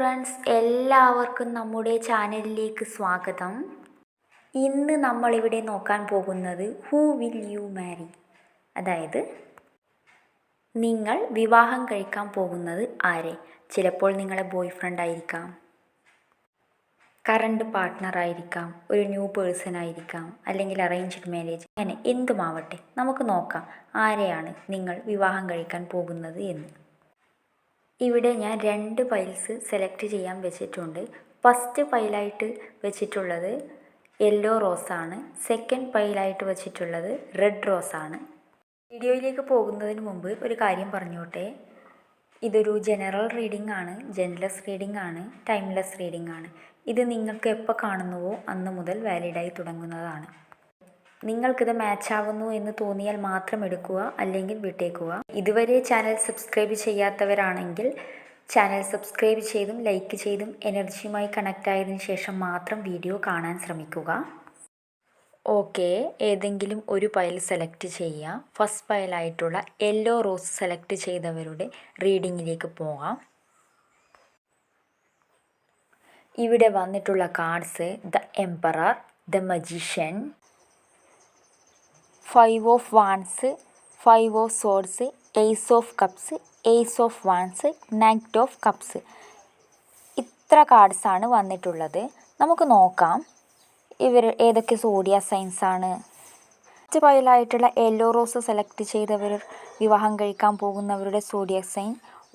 Friends, എല്ലാവർക്കും നമ്മുടെ ചാനലിലേക്ക് സ്വാഗതം. ഇന്ന് നമ്മളിവിടെ നോക്കാൻ പോകുന്നത് ഹൂ വിൽ യു മാരി, അതായത് നിങ്ങൾ വിവാഹം കഴിക്കാൻ പോകുന്നത് ആരെ. ചിലപ്പോൾ നിങ്ങളെ ബോയ് ഫ്രണ്ട് ആയിരിക്കാം, കറണ്ട് പാർട്ട്ണർ ആയിരിക്കാം, ഒരു ന്യൂ പേഴ്സൺ ആയിരിക്കാം, അല്ലെങ്കിൽ അറേഞ്ച്ഡ് മാരേജ്, അങ്ങനെ എന്തുമാവട്ടെ. നമുക്ക് നോക്കാം ആരെയാണ് നിങ്ങൾ വിവാഹം കഴിക്കാൻ പോകുന്നത് എന്ന്. ഇവിടെ ഞാൻ 2 പൈൽസ് സെലക്ട് ചെയ്യാൻ വെച്ചിട്ടുണ്ട്. ഫസ്റ്റ് പൈലായിട്ട് വെച്ചിട്ടുള്ളത് യെല്ലോ റോസാണ്. സെക്കൻഡ് പൈലായിട്ട് വെച്ചിട്ടുള്ളത് റെഡ് റോസാണ്. വീഡിയോയിലേക്ക് പോകുന്നതിന് മുമ്പ് ഒരു കാര്യം പറഞ്ഞോട്ടെ. ഇതൊരു ജനറൽ റീഡിംഗ് ആണ്, ജെൻലെസ് റീഡിംഗ് ആണ്, ടൈംലെസ് റീഡിംഗ് ആണ്. ഇത് നിങ്ങൾക്ക് എപ്പോൾ കാണുന്നുവോ അന്ന് മുതൽ വാലിഡായി തുടങ്ങുന്നതാണ്. നിങ്ങൾക്കിത് മാച്ച് ആവുന്നു എന്ന് തോന്നിയാൽ മാത്രം എടുക്കുക, അല്ലെങ്കിൽ വിട്ടേക്കുക. ഇതുവരെ ചാനൽ സബ്സ്ക്രൈബ് ചെയ്യാത്തവരാണെങ്കിൽ ചാനൽ സബ്സ്ക്രൈബ് ചെയ്തും ലൈക്ക് ചെയ്തും എനർജിയുമായി കണക്റ്റ് ആയതിനു ശേഷം മാത്രം വീഡിയോ കാണാൻ ശ്രമിക്കുക. ഓക്കെ, ഏതെങ്കിലും ഒരു പൈൽ സെലക്ട് ചെയ്യുക. ഫസ്റ്റ് പൈലായിട്ടുള്ള യെല്ലോ റോസ് സെലക്ട് ചെയ്തവരുടെ റീഡിങ്ങിലേക്ക് പോകാം. ഇവിടെ വന്നിട്ടുള്ള cards: the emperor, the magician, 5 of wands, 5 of swords, ace of cups, ace of wands, knight of cups. ഇത്ര കാർഡ്സാണ് വന്നിട്ടുള്ളത്. നമുക്ക് നോക്കാം ഇവർ ഏതൊക്കെ സോഡിയ സൈൻസ് ആണ്. ഫസ്റ്റ് പൈലായിട്ടുള്ള യെല്ലോ റോസ് സെലക്ട് ചെയ്തവർ വിവാഹം കഴിക്കാൻ പോകുന്നവരുടെ zodiac sign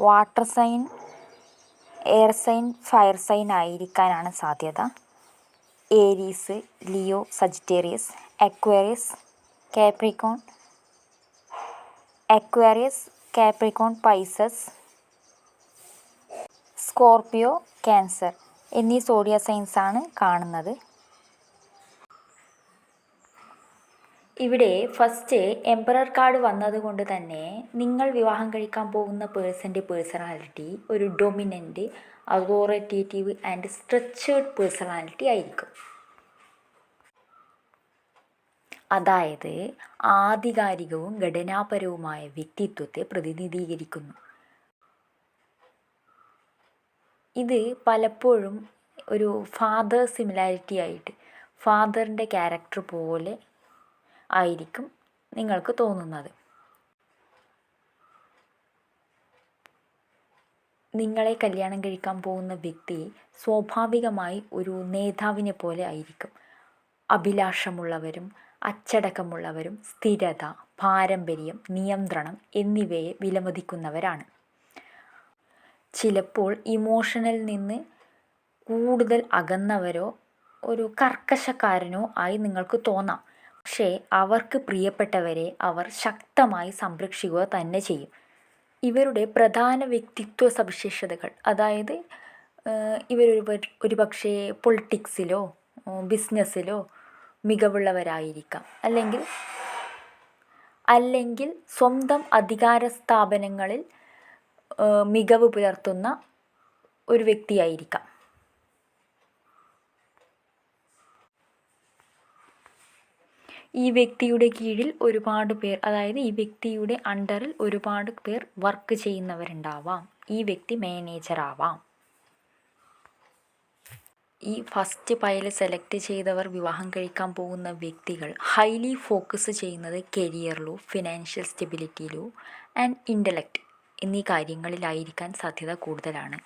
water sign, air sign, fire sign ആയിരിക്കാനാണ് സാധ്യത. Aries, Leo, Sagittarius, Capricorn, Pisces, Scorpio, cancer എന്നീ സോഡിയ സൈൻസ് ആണ് കാണുന്നത്. ഇവിടെ ഫസ്റ്റ് എംപറർ കാർഡ് വന്നതുകൊണ്ട് തന്നെ നിങ്ങൾ വിവാഹം കഴിക്കാൻ പോകുന്ന പേഴ്സൻ്റെ പേഴ്സണാലിറ്റി ഒരു dominant, authoritative and structured personality ആയിരിക്കും. അതായത് ആധികാരികവും ഘടനാപരവുമായ വ്യക്തിത്വത്തെ പ്രതിനിധീകരിക്കുന്നു. ഇത് പലപ്പോഴും ഒരു ഫാദർ സിമിലാരിറ്റി ആയിട്ട്, ഫാദറിൻ്റെ ക്യാരക്ടർ പോലെ ആയിരിക്കും നിങ്ങൾക്ക് തോന്നുന്നത്. നിങ്ങളെ കല്യാണം കഴിക്കാൻ പോകുന്ന വ്യക്തി സ്വാഭാവികമായി ഒരു നേതാവിനെ പോലെ ആയിരിക്കും. അഭിലാഷമുള്ളവരും അച്ചടക്കമുള്ളവരും സ്ഥിരത, പാരമ്പര്യം, നിയന്ത്രണം എന്നിവയെ വിലമതിക്കുന്നവരാണ്. ചിലപ്പോൾ ഇമോഷനിൽ നിന്ന് കൂടുതൽ അകന്നവരോ ഒരു കർക്കശക്കാരനോ ആയി നിങ്ങൾക്ക് തോന്നാം. പക്ഷേ അവർക്ക് പ്രിയപ്പെട്ടവരെ അവർ ശക്തമായി സംരക്ഷിക്കുക തന്നെ ചെയ്യും. ഇവരുടെ പ്രധാന വ്യക്തിത്വ സവിശേഷതകൾ, അതായത് ഒരു പക്ഷേ പൊളിറ്റിക്സിലോ ബിസിനസ്സിലോ മികവുള്ളവരായിരിക്കാം, അല്ലെങ്കിൽ സ്വന്തം അധികാര സ്ഥാപനങ്ങളിൽ മികവ് പുലർത്തുന്ന ഒരു വ്യക്തിയായിരിക്കാം. ഈ വ്യക്തിയുടെ കീഴിൽ ഒരുപാട് പേർ, അതായത് ഈ വ്യക്തിയുടെ അണ്ടറിൽ ഒരുപാട് പേർ വർക്ക് ചെയ്യുന്നവരുണ്ടാവാം. ഈ വ്യക്തി മാനേജർ ആവാം. ഈ ഫസ്റ്റ് പൈൽ സെലക്ട് ചെയ്തവർ വിവാഹം കഴിക്കാൻ പോകുന്ന വ്യക്തികൾ ഹൈലി ഫോക്കസ് ചെയ്യുന്നത് കരിയറിലോ ഫിനാൻഷ്യൽ സ്റ്റെബിലിറ്റിയിലോ ആൻഡ് ഇൻ്റലക്റ്റ് എന്നീ കാര്യങ്ങളിലായിരിക്കാൻ സാധ്യത കൂടുതലാണ്.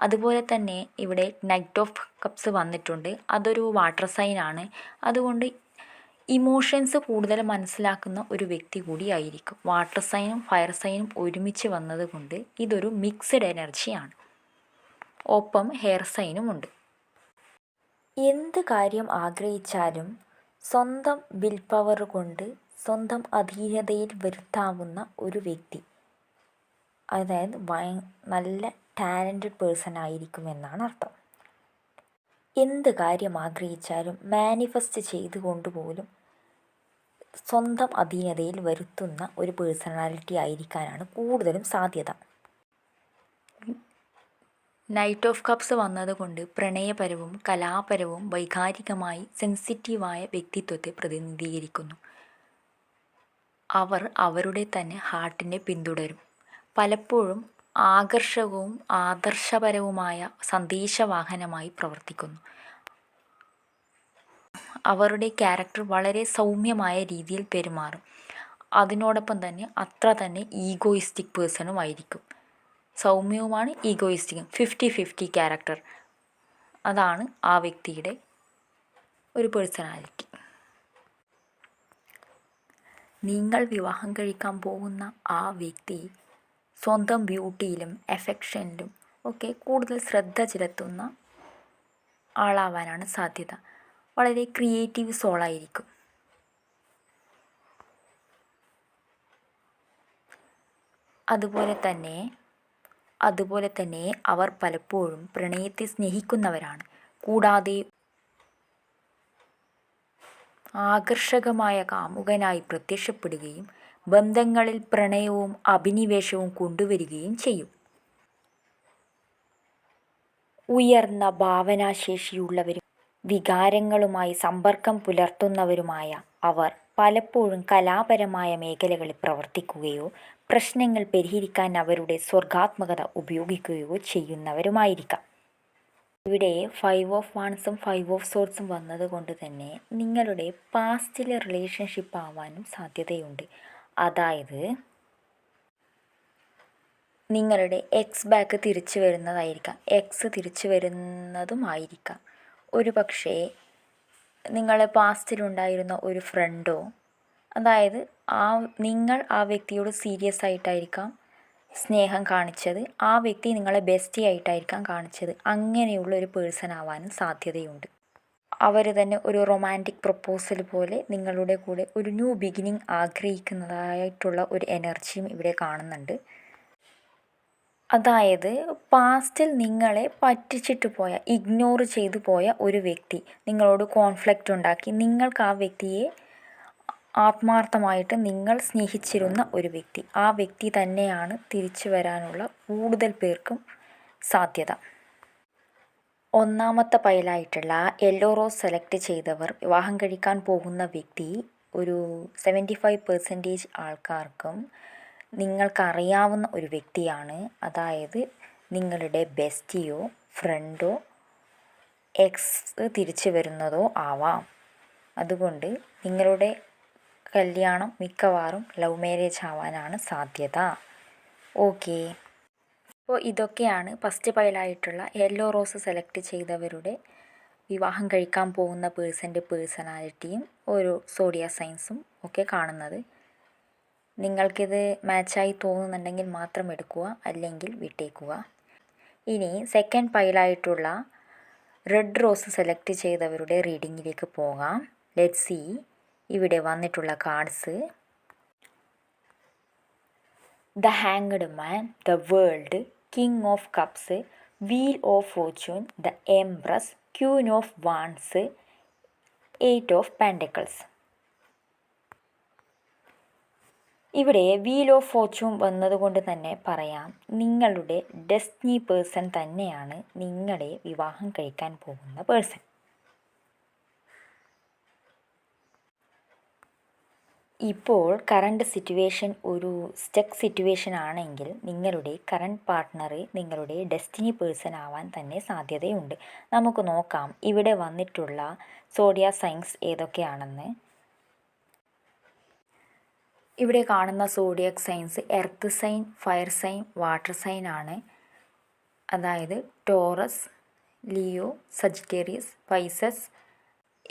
അതുപോലെ തന്നെ ഇവിടെ നൈറ്റ് ഓഫ് കപ്സ് വന്നിട്ടുണ്ട്. അതൊരു വാട്ടർ സൈൻ ആണ്. അതുകൊണ്ട് ഇമോഷൻസ് കൂടുതൽ മനസ്സിലാക്കുന്ന ഒരു വ്യക്തി കൂടിയായിരിക്കും. വാട്ടർ സൈനും ഫയർ സൈനും ഒരുമിച്ച് വന്നതുകൊണ്ട് ഇതൊരു മിക്സഡ് എനർജിയാണ്. ഒപ്പം ഹെയർ സൈനും ഉണ്ട്. എന്ത് കാര്യം ആഗ്രഹിച്ചാലും സ്വന്തം വിൽ പവർ കൊണ്ട് സ്വന്തം അധീനതയിൽ വരുത്താവുന്ന ഒരു വ്യക്തി, അതായത് നല്ല ടാലൻറ്റഡ് പേഴ്സൺ ആയിരിക്കുമെന്നാണ് അർത്ഥം. എന്ത് കാര്യം ആഗ്രഹിച്ചാലും മാനിഫെസ്റ്റ് ചെയ്തുകൊണ്ട് പോലും സ്വന്തം അധീനതയിൽ വരുത്തുന്ന ഒരു പേഴ്സണാലിറ്റി ആയിരിക്കാനാണ് കൂടുതലും സാധ്യത. നൈറ്റ് ഓഫ് കപ്സ് വന്നതുകൊണ്ട് പ്രണയപരവും കലാപരവും വൈകാരികമായി സെൻസിറ്റീവായ വ്യക്തിത്വത്തെ പ്രതിനിധീകരിക്കുന്നു. അവർ അവരുടെ തന്നെ ഹാർട്ടിനെ പിന്തുടരും. പലപ്പോഴും ആകർഷകവും ആദർശപരവുമായ സന്ദേശവാഹനമായി പ്രവർത്തിക്കുന്നു. അവരുടെ ക്യാരക്ടർ വളരെ സൗമ്യമായ രീതിയിൽ പെരുമാറും. അതിനോടൊപ്പം തന്നെ അത്ര തന്നെ ഈഗോയിസ്റ്റിക് പേഴ്സണും ആയിരിക്കും. സൗമ്യവുമാണ്, ഈഗോയിസ്റ്റിക്കും 50-50 ക്യാരക്ടർ. അതാണ് ആ വ്യക്തിയുടെ ഒരു പേഴ്സണാലിറ്റി. നിങ്ങൾ വിവാഹം കഴിക്കാൻ പോകുന്ന ആ വ്യക്തി സ്വന്തം ബ്യൂട്ടിയിലും എഫെക്ഷനിലും ഒക്കെ കൂടുതൽ ശ്രദ്ധ ചെലുത്തുന്ന ആളാവാനാണ് സാധ്യത. വളരെ ക്രിയേറ്റീവ് സോളായിരിക്കും. അതുപോലെ തന്നെ അവർ പലപ്പോഴും പ്രണയത്തെ സ്നേഹിക്കുന്നവരാണ്. കൂടാതെ ആകർഷകമായ കാമുകനായി പ്രത്യക്ഷപ്പെടുകയും ബന്ധങ്ങളിൽ പ്രണയവും അഭിനിവേശവും കൊണ്ടുവരികയും ചെയ്യും. ഉയർന്ന ഭാവനാശേഷിയുള്ളവരും വികാരങ്ങളുമായി സമ്പർക്കം പുലർത്തുന്നവരുമായ അവർ പലപ്പോഴും കലാപരമായ മേഖലകളിൽ പ്രവർത്തിക്കുകയോ പ്രശ്നങ്ങൾ പരിഹരിക്കാൻ അവരുടെ സർഗ്ഗാത്മകത ഉപയോഗിക്കുകയോ ചെയ്യുന്നവരുമായിരിക്കാം. ഇവിടെ 5 ഓഫ് വാൺസും 5 ഓഫ് സോർഡ്സും വന്നതുകൊണ്ട് തന്നെ നിങ്ങളുടെ പാസ്റ്റിലെ റിലേഷൻഷിപ്പ് ആവാനും സാധ്യതയുണ്ട്. അതായത് നിങ്ങളുടെ എക്സ് ബാക്ക് തിരിച്ചു വരുന്നതായിരിക്കാം, എക്സ് തിരിച്ചു വരുന്നതുമായിരിക്കാം. ഒരു പക്ഷേ നിങ്ങളെ പാസ്റ്റിലുണ്ടായിരുന്ന ഒരു ഫ്രണ്ടോ, അതായത് നിങ്ങൾ ആ വ്യക്തിയോട് സീരിയസ് ആയിട്ടായിരിക്കാം സ്നേഹം കാണിച്ചത്, ആ വ്യക്തി നിങ്ങളെ ബെസ്റ്റി ആയിട്ടായിരിക്കാം കാണിച്ചത്. അങ്ങനെയുള്ള ഒരു പേഴ്സൺ ആവാനും സാധ്യതയുണ്ട്. അവർ തന്നെ ഒരു റൊമാൻറ്റിക് പ്രപ്പോസൽ പോലെ നിങ്ങളുടെ കൂടെ ഒരു ന്യൂ ബിഗിനിങ് ആഗ്രഹിക്കുന്നതായിട്ടുള്ള ഒരു എനർജിയും ഇവിടെ കാണുന്നുണ്ട്. അതായത് പാസ്റ്റിൽ നിങ്ങളെ പറ്റിച്ചിട്ട് പോയ, ഇഗ്നോർ ചെയ്തു പോയ ഒരു വ്യക്തി നിങ്ങളോട് കോൺഫ്ലിക്റ്റ് ഉണ്ടാക്കി, നിങ്ങൾക്ക് ആ വ്യക്തിയെ ആത്മാർത്ഥമായിട്ട് നിങ്ങൾ സ്നേഹിച്ചിരുന്ന ഒരു വ്യക്തി, ആ വ്യക്തി തന്നെയാണ് തിരിച്ചു വരാനുള്ള കൂടുതൽ പേർക്കും സാധ്യത. ഒന്നാമത്തെ പൈലായിട്ടുള്ള യെല്ലോ റോസ് സെലക്ട് ചെയ്തവർ വിവാഹം കഴിക്കാൻ പോകുന്ന വ്യക്തി ഒരു 75% ആൾക്കാർക്കും നിങ്ങൾക്കറിയാവുന്ന ഒരു വ്യക്തിയാണ്. അതായത് നിങ്ങളുടെ ബെസ്റ്റിയോ ഫ്രണ്ടോ എക്സ് തിരിച്ചു വരുന്നതോ ആവാം. അതുകൊണ്ട് നിങ്ങളുടെ കല്യാണം മിക്കവാറും ലവ് മാരേജ് ആവാനാണ് സാധ്യത. ഓക്കെ, അപ്പോൾ ഇതൊക്കെയാണ് ഫസ്റ്റ് പൈലായിട്ടുള്ള യെല്ലോ റോസ് സെലക്ട് ചെയ്തവരുടെ വിവാഹം കഴിക്കാൻ പോകുന്ന പേഴ്സൻ്റെ പേഴ്സണാലിറ്റിയും ഒരു സോഡിയ സൈൻസും ഒക്കെ കാണുന്നത്. നിങ്ങൾക്കിത് മാച്ചായി തോന്നുന്നുണ്ടെങ്കിൽ മാത്രം എടുക്കുക, അല്ലെങ്കിൽ വിട്ടേക്കുക. ഇനി സെക്കൻഡ് പൈലായിട്ടുള്ള റെഡ് റോസ് സെലക്ട് ചെയ്തവരുടെ റീഡിങ്ങിലേക്ക് പോകാം. Let's see. ഇവിടെ വന്നിട്ടുള്ള cards: the hanged man, the world, king of cups, wheel of fortune, the empress, queen of wands, 8 of pentacles. ഇവിടെ വീൽ ഓഫ് ഫോർച്യൂൺ വന്നതുകൊണ്ട് തന്നെ പറയാം, നിങ്ങളുടെ ഡെസ്റ്റിനി പേഴ്സൺ തന്നെയാണ് നിങ്ങളെ വിവാഹം കഴിക്കാൻ പോകുന്ന പേഴ്സൺ. ഇപ്പോൾ കറണ്ട് സിറ്റുവേഷൻ ഒരു സ്റ്റക്ക് സിറ്റുവേഷൻ ആണെങ്കിൽ നിങ്ങളുടെ കറണ്ട് പാർട്ട്ണർ നിങ്ങളുടെ ഡെസ്റ്റിനി പേഴ്സൺ ആവാൻ തന്നെ സാധ്യതയുണ്ട്. നമുക്ക് നോക്കാം ഇവിടെ വന്നിട്ടുള്ള സോഡിയ സൈൻസ് ഏതൊക്കെയാണെന്ന്. ഇവിടെ കാണുന്ന zodiac signs earth sign, fire sign, water sign ആണ്. അതായത് Taurus, Leo, Sagittarius, Pisces,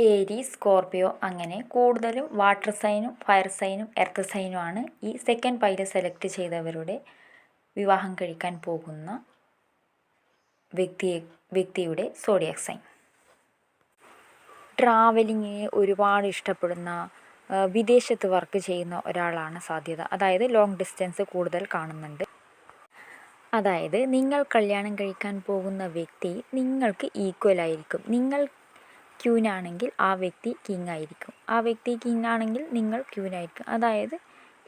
Aries, Scorpio, അങ്ങനെ കൂടുതലും വാട്ടർ സൈനും ഫയർ സൈനും എർത്ത് സൈനും ആണ് ഈ സെക്കൻഡ് പൈല് സെലക്ട് ചെയ്തവരുടെ വിവാഹം കഴിക്കാൻ പോകുന്ന വ്യക്തിയുടെ സോഡിയക് സൈൻ. ട്രാവലിങ്ങിനെ ഒരുപാട് ഇഷ്ടപ്പെടുന്ന, വിദേശത്ത് വർക്ക് ചെയ്യുന്ന ഒരാളാണ് സാധ്യത. അതായത് ലോങ് ഡിസ്റ്റൻസ് കൂടുതൽ കാണുന്നുണ്ട്. അതായത് നിങ്ങൾ കല്യാണം കഴിക്കാൻ പോകുന്ന വ്യക്തി നിങ്ങൾക്ക് ഈക്വൽ ആയിരിക്കും. നിങ്ങൾ ക്യൂൻ ആണെങ്കിൽ ആ വ്യക്തി കിങ് ആയിരിക്കും, ആ വ്യക്തി കിങ് ആണെങ്കിൽ നിങ്ങൾ ക്യൂൻ ആയിരിക്കും. അതായത്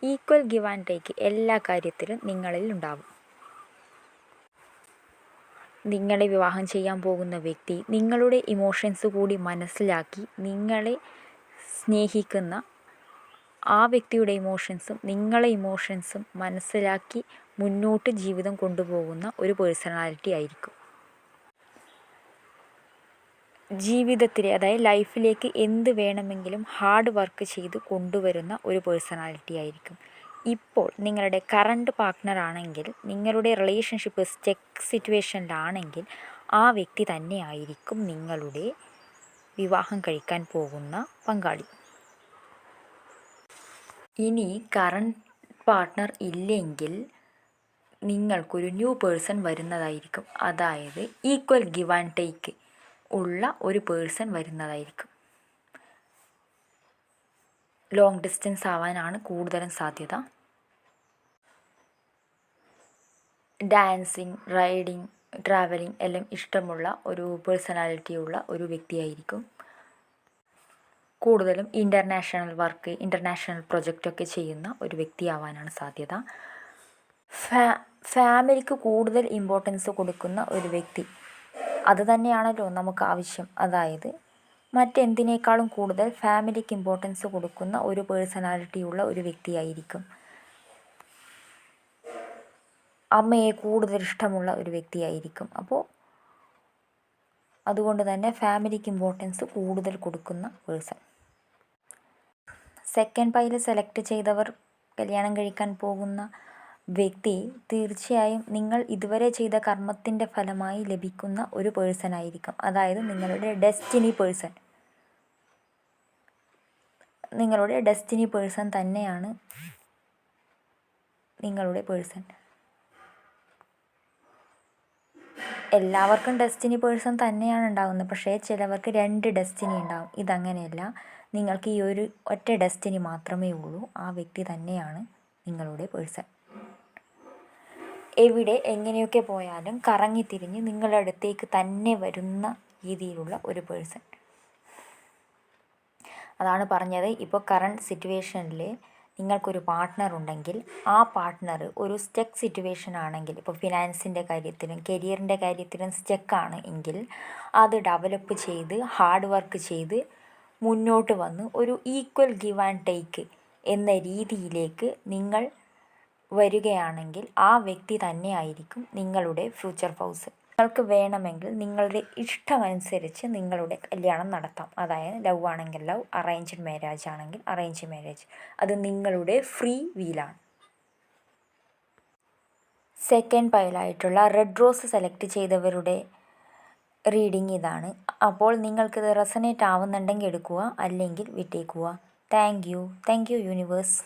ഈക്വൽ ഗിവ് ആൻഡ് ടേക്ക് എല്ലാ കാര്യത്തിലും നിങ്ങളിൽ ഉണ്ടാവും. നിങ്ങളെ വിവാഹം ചെയ്യാൻ പോകുന്ന വ്യക്തി നിങ്ങളുടെ ഇമോഷൻസ് കൂടി മനസ്സിലാക്കി നിങ്ങളെ സ്നേഹിക്കുന്ന, ആ വ്യക്തിയുടെ ഇമോഷൻസും നിങ്ങളെ ഇമോഷൻസും മനസ്സിലാക്കി മുന്നോട്ട് ജീവിതം കൊണ്ടുപോകുന്ന ഒരു പേഴ്സണാലിറ്റി ആയിരിക്കും. ജീവിതത്തിലെ അതായത് ലൈഫിലേക്ക് എന്ത് വേണമെങ്കിലും ഹാർഡ് വർക്ക് ചെയ്ത് കൊണ്ടുവരുന്ന ഒരു പേഴ്സണാലിറ്റി ആയിരിക്കും. ഇപ്പോൾ നിങ്ങളുടെ കറണ്ട് പാർട്ട്ണർ ആണെങ്കിൽ, നിങ്ങളുടെ റിലേഷൻഷിപ്പ് സ്റ്റക്ക് സിറ്റുവേഷനിലാണെങ്കിൽ ആ വ്യക്തി തന്നെ ആയിരിക്കും നിങ്ങളുടെ വിവാഹം കഴിക്കാൻ പോകുന്ന പങ്കാളി. ഇനി കറണ്ട് പാർട്ട്ണർ ഇല്ലെങ്കിൽ നിങ്ങൾക്കൊരു ന്യൂ പേഴ്സൺ വരുന്നതായിരിക്കും. അതായത് ഈക്വൽ ഗിവ് ആൻഡ് ടേക്ക് ഉള്ള ഒരു പേഴ്സൺ വരുന്നതായിരിക്കും. ലോങ് ഡിസ്റ്റൻസ് ആവാനാണ് കൂടുതലും സാധ്യത. ഡാൻസിങ്, റൈഡിങ്, ട്രാവലിംഗ് എല്ലാം ഇഷ്ടമുള്ള ഒരു പേഴ്സണാലിറ്റിയുള്ള ഒരു വ്യക്തിയായിരിക്കും. കൂടുതലും ഇൻ്റർനാഷണൽ വർക്ക്, ഇൻ്റർനാഷണൽ പ്രൊജക്റ്റൊക്കെ ചെയ്യുന്ന ഒരു വ്യക്തിയാവാനാണ് സാധ്യത. ഫാമിലിക്ക് കൂടുതൽ ഇമ്പോർട്ടൻസ് കൊടുക്കുന്ന ഒരു വ്യക്തി, അത് തന്നെയാണല്ലോ നമുക്ക് ആവശ്യം. അതായത് മറ്റെന്തിനേക്കാളും കൂടുതൽ ഫാമിലിക്ക് ഇമ്പോർട്ടൻസ് കൊടുക്കുന്ന ഒരു പേഴ്സണാലിറ്റിയുള്ള ഒരു വ്യക്തിയായിരിക്കും. അമ്മയെ കൂടുതൽ ഇഷ്ടമുള്ള ഒരു വ്യക്തിയായിരിക്കും. അപ്പോൾ അതുകൊണ്ട് തന്നെ ഫാമിലിക്ക് ഇമ്പോർട്ടൻസ് കൂടുതൽ കൊടുക്കുന്ന പേഴ്സൺ. സെക്കൻഡ് പൈൽ സെലക്ട് ചെയ്തവർ കല്യാണം കഴിക്കാൻ പോകുന്ന വ്യക്തി തീർച്ചയായും നിങ്ങൾ ഇതുവരെ ചെയ്ത കർമ്മത്തിൻ്റെ ഫലമായി ലഭിക്കുന്ന ഒരു പേഴ്സൺ ആയിരിക്കും. അതായത് നിങ്ങളുടെ ഡെസ്റ്റിനി പേഴ്സൺ. നിങ്ങളുടെ ഡെസ്റ്റിനി പേഴ്സൺ തന്നെയാണ് നിങ്ങളുടെ പേഴ്സൺ. എല്ലാവർക്കും ഡെസ്റ്റിനി പേഴ്സൺ തന്നെയാണ് ഉണ്ടാകുന്നത്. പക്ഷേ ചിലവർക്ക് 2 ഡെസ്റ്റിനി ഉണ്ടാകും. ഇതങ്ങനെയല്ല. നിങ്ങൾക്ക് ഈ ഒരു ഒറ്റ ഡെസ്റ്റിനി മാത്രമേ ഉള്ളൂ. ആ വ്യക്തി തന്നെയാണ് നിങ്ങളുടെ പേഴ്സൺ. എവിടെ എങ്ങനെയൊക്കെ പോയാലും കറങ്ങിത്തിരിഞ്ഞ് നിങ്ങളുടെ അടുത്തേക്ക് തന്നെ വരുന്ന രീതിയിലുള്ള ഒരു പേഴ്സൺ. അതാണ് പറഞ്ഞത്. ഇപ്പോൾ കറണ്ട് സിറ്റുവേഷനിൽ നിങ്ങൾക്കൊരു പാർട്ട്ണർ ഉണ്ടെങ്കിൽ ആ പാർട്ട്ണർ ഒരു സ്റ്റക്ക് സിറ്റുവേഷൻ ആണെങ്കിൽ, ഇപ്പോൾ ഫിനാൻസിൻ്റെ കാര്യത്തിലും കരിയറിൻ്റെ കാര്യത്തിലും സ്റ്റക്കാണ് എങ്കിൽ അത് ഡെവലപ്പ് ചെയ്ത് ഹാർഡ് വർക്ക് ചെയ്ത് മുന്നോട്ട് വന്ന് ഒരു ഈക്വൽ ഗിവ് ആൻഡ് ടേക്ക് എന്ന രീതിയിലേക്ക് നിങ്ങൾ വരികയാണെങ്കിൽ ആ വ്യക്തി തന്നെ ആയിരിക്കും നിങ്ങളുടെ ഫ്യൂച്ചർ സ്പൗസ്. നിങ്ങൾക്ക് വേണമെങ്കിൽ നിങ്ങളുടെ ഇഷ്ടമനുസരിച്ച് നിങ്ങളുടെ കല്യാണം നടത്താം. അതായത് ലവ് ആണെങ്കിൽ ലവ്, അറേഞ്ച്ഡ് മാരേജ് ആണെങ്കിൽ അറേഞ്ച്ഡ് മാരേജ്. അത് നിങ്ങളുടെ ഫ്രീ വീലാണ്. സെക്കൻഡ് പൈലായിട്ടുള്ള റെഡ് റോസ് സെലക്ട് ചെയ്തവരുടെ റീഡിങ് ഇതാണ്. അപ്പോൾ നിങ്ങൾക്കിത് റെസനേറ്റ് ആവുന്നുണ്ടെങ്കിൽ എടുക്കുക, അല്ലെങ്കിൽ വിട്ടേക്കുക. Thank you universe.